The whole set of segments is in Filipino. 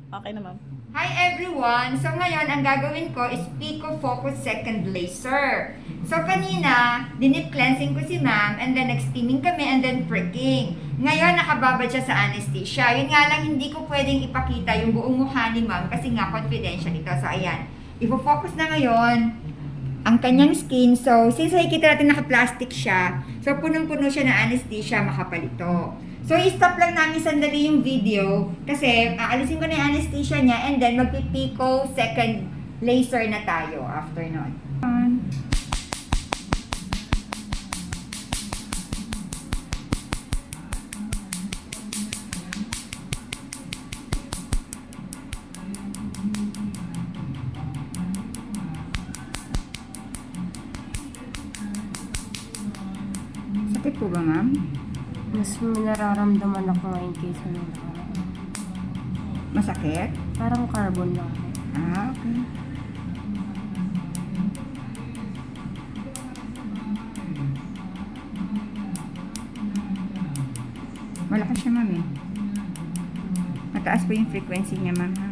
Okay na, ma'am. Hi everyone! So ngayon, ang gagawin ko is Pico Focus Second Laser. So kanina, dinip cleansing ko si ma'am, and then nag-steaming kami, and then pricking. Ngayon, nakababad siya sa anesthesia. Yun nga lang, hindi ko pwedeng ipakita yung buong mukha ni ma'am kasi nga confidential ito. So ayan, ifo-focus na ngayon ang kanyang skin. So, since nakikita natin naka-plastic siya, so punong-puno siya ng anesthesia, makapal ito. So, i-stop lang namin sandali yung video kasi aalisin ko na yung anesthesia niya and then magpipico second laser na tayo after nun. Sakit po ba, ma'am? Mas may nararamdaman ako ngayon kaysa nung nakaraan. Masakit? Parang carbon lang. Ah, okay. Malakas siya, ma'am eh. Mataas po yung frequency niya, ma'am, ha?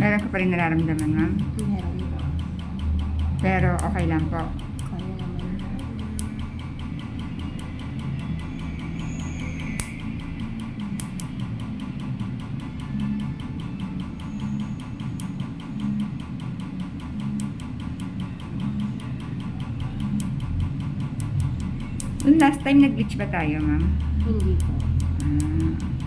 Meron ka pa rin nararamdaman, ma'am? Meron. Pero okay lang po. Kaya naman. Noong last time nag-bleach ba tayo, ma'am? Hindi po. Ah.